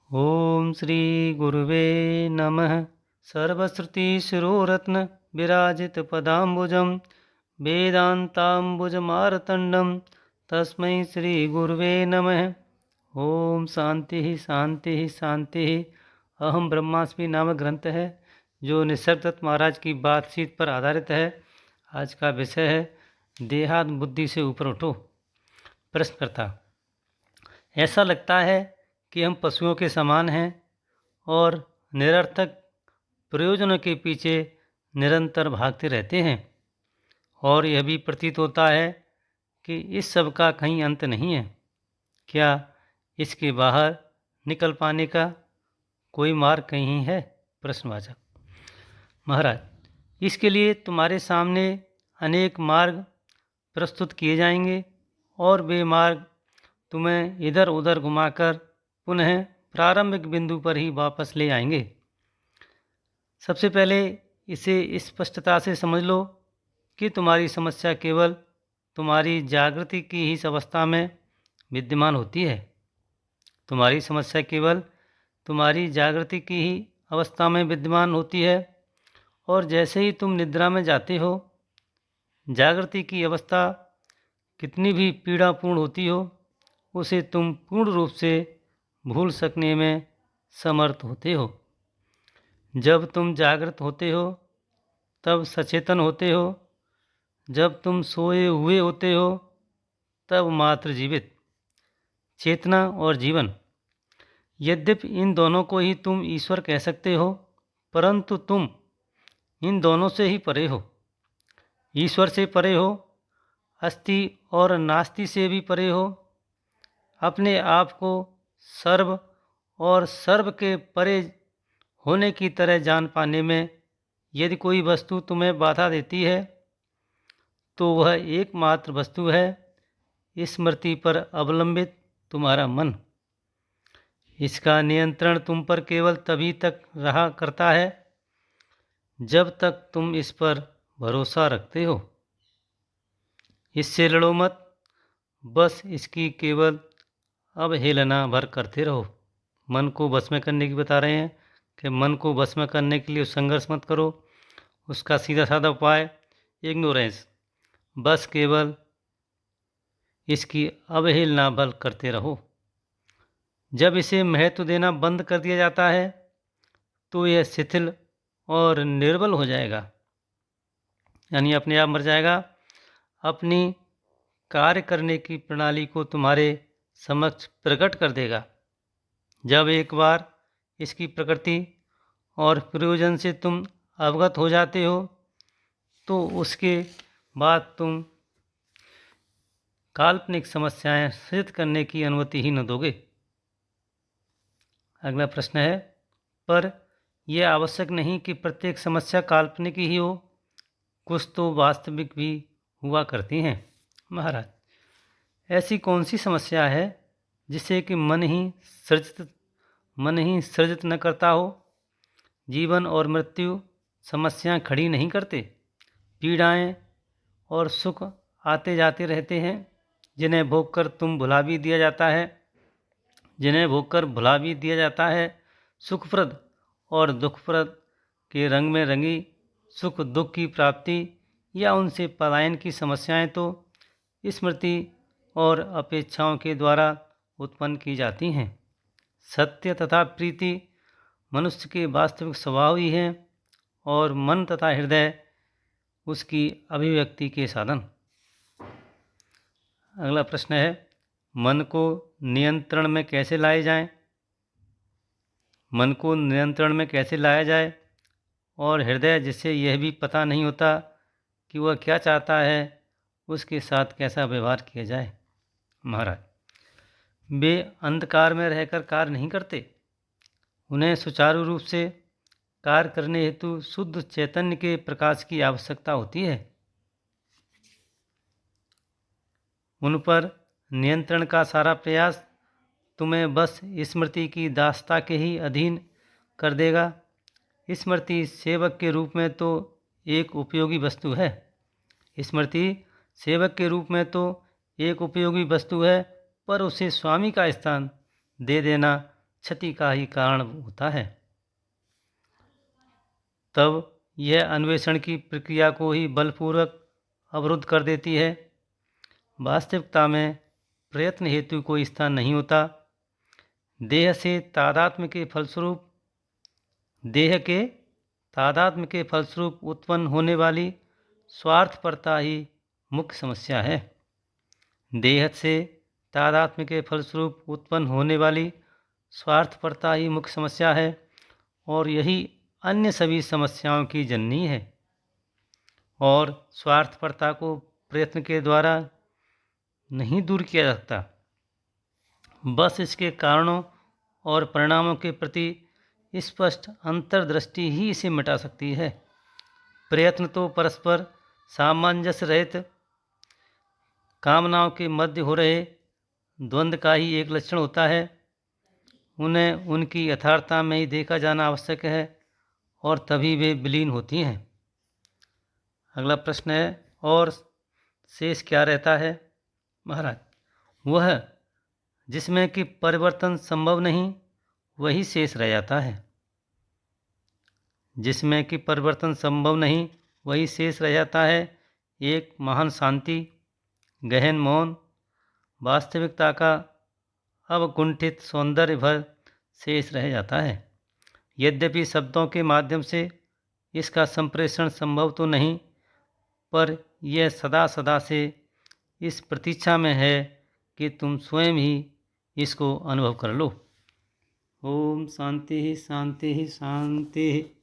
ओम श्री गुरुवे नमः। सर्वश्रुतिशिरोरत्न विराजित पदाम्बुजं वेदान्ताम्बुजमार्तण्डं तस्मै श्री गुरुवे नमः। ओम शांति शांति शांति। अहम ब्रह्मास्मि नामक ग्रंथ है जो निसर्ग दत्त महाराज की बातचीत पर आधारित है। आज का विषय है देहात बुद्धि से ऊपर उठो। प्रश्नकर्ता: ऐसा लगता है कि हम पशुओं के समान हैं और निरर्थक प्रयोजनों के पीछे निरंतर भागते रहते हैं, और यह भी प्रतीत होता है कि इस सब का कहीं अंत नहीं है। क्या इसके बाहर निकल पाने का कोई मार्ग कहीं है? प्रश्नवाचक: महाराज, इसके लिए तुम्हारे सामने अनेक मार्ग प्रस्तुत किए जाएंगे और वे मार्ग तुम्हें इधर उधर घुमाकर पुनः प्रारंभिक बिंदु पर ही वापस ले आएंगे। सबसे पहले इसे स्पष्टता से समझ लो कि तुम्हारी समस्या केवल तुम्हारी जागृति की ही अवस्था में विद्यमान होती है। तुम्हारी समस्या केवल तुम्हारी जागृति की ही अवस्था में विद्यमान होती है, और जैसे ही तुम निद्रा में जाते हो, जागृति की अवस्था कितनी भी पीड़ापूर्ण होती हो, उसे तुम पूर्ण रूप से भूल सकने में समर्थ होते हो। जब तुम जागृत होते हो तब सचेतन होते हो, जब तुम सोए हुए होते हो तब मात्र जीवित। चेतना और जीवन, यद्यपि इन दोनों को ही तुम ईश्वर कह सकते हो, परंतु तुम इन दोनों से ही परे हो। ईश्वर से परे हो, अस्ति और नास्ति से भी परे हो। अपने आप को सर्व और सर्व के परे होने की तरह जान पाने में यदि कोई वस्तु तुम्हें बाधा देती है, तो वह एकमात्र वस्तु है स्मृति पर अवलंबित तुम्हारा मन। इसका नियंत्रण तुम पर केवल तभी तक रहा करता है जब तक तुम इस पर भरोसा रखते हो। इससे लड़ो मत, बस इसकी केवल अवहेलना भर करते रहो। मन को वश में करने की बता रहे हैं कि मन को वश में करने के लिए संघर्ष मत करो। उसका सीधा साधा उपाय इग्नोरेंस, बस केवल इसकी अवहेलना भर करते रहो। जब इसे महत्व देना बंद कर दिया जाता है तो यह शिथिल और निर्बल हो जाएगा, यानी अपने आप मर जाएगा। अपनी कार्य करने की प्रणाली को तुम्हारे समक्ष प्रकट कर देगा। जब एक बार इसकी प्रकृति और प्रयोजन से तुम अवगत हो जाते हो, तो उसके बाद तुम काल्पनिक समस्याएं सृजित करने की अनुमति ही न दोगे। अगला प्रश्न है, पर यह आवश्यक नहीं कि प्रत्येक समस्या काल्पनिक ही हो, कुछ तो वास्तविक भी हुआ करती हैं। महाराज, ऐसी कौन सी समस्या है जिसे कि मन ही सृजित न करता हो? जीवन और मृत्यु समस्याएं खड़ी नहीं करते। पीड़ाएं और सुख आते जाते रहते हैं, जिन्हें भोग कर भुला भी दिया जाता है। सुखप्रद और दुखप्रद के रंग में रंगी सुख दुख की प्राप्ति या उनसे पलायन की समस्याएं तो स्मृति और अपेक्षाओं के द्वारा उत्पन्न की जाती हैं। सत्य तथा प्रीति मनुष्य के वास्तविक स्वभाव ही हैं, और मन तथा हृदय उसकी अभिव्यक्ति के साधन। अगला प्रश्न है, मन को नियंत्रण में कैसे लाया जाए? मन को नियंत्रण में कैसे लाया जाए, और हृदय, जिसे यह भी पता नहीं होता कि वह क्या चाहता है, उसके साथ कैसा व्यवहार किया जाए? महाराज, वे अंधकार में रहकर कार्य नहीं करते। उन्हें सुचारू रूप से कार्य करने हेतु शुद्ध चैतन्य के प्रकाश की आवश्यकता होती है। उन पर नियंत्रण का सारा प्रयास तुम्हें बस स्मृति की दासता के ही अधीन कर देगा। स्मृति सेवक के रूप में तो एक उपयोगी वस्तु है। स्मृति सेवक के रूप में तो एक उपयोगी वस्तु है, पर उसे स्वामी का स्थान दे देना क्षति का ही कारण होता है। तब यह अन्वेषण की प्रक्रिया को ही बलपूर्वक अवरुद्ध कर देती है। वास्तविकता में प्रयत्न हेतु कोई स्थान नहीं होता। देह के तादात्म्य के फलस्वरूप उत्पन्न होने वाली स्वार्थपरता ही मुख्य समस्या है। देह से तादात्म्य के फलस्वरूप उत्पन्न होने वाली स्वार्थपरता ही मुख्य समस्या है और यही अन्य सभी समस्याओं की जननी है। और स्वार्थपरता को प्रयत्न के द्वारा नहीं दूर किया जा सकता, बस इसके कारणों और परिणामों के प्रति स्पष्ट अंतर्दृष्टि ही इसे मिटा सकती है। प्रयत्न तो परस्पर सामंजस्य रहित कामनाओं के मध्य हो रहे द्वंद्व का ही एक लक्षण होता है। उन्हें उनकी यथार्थता में ही देखा जाना आवश्यक है और तभी वे विलीन होती हैं। अगला प्रश्न है, और शेष क्या रहता है? महाराज, वह जिसमें कि परिवर्तन संभव नहीं वही शेष रह जाता है। जिसमें कि परिवर्तन संभव नहीं वही शेष रह जाता है। एक महान शांति, गहन मौन, वास्तविकता का अवकुंठित सौंदर्य भर शेष रह जाता है। यद्यपि शब्दों के माध्यम से इसका संप्रेषण संभव तो नहीं, पर यह सदा सदा से इस प्रतीक्षा में है कि तुम स्वयं ही इसको अनुभव कर लो। ओम शांति शांति शांति।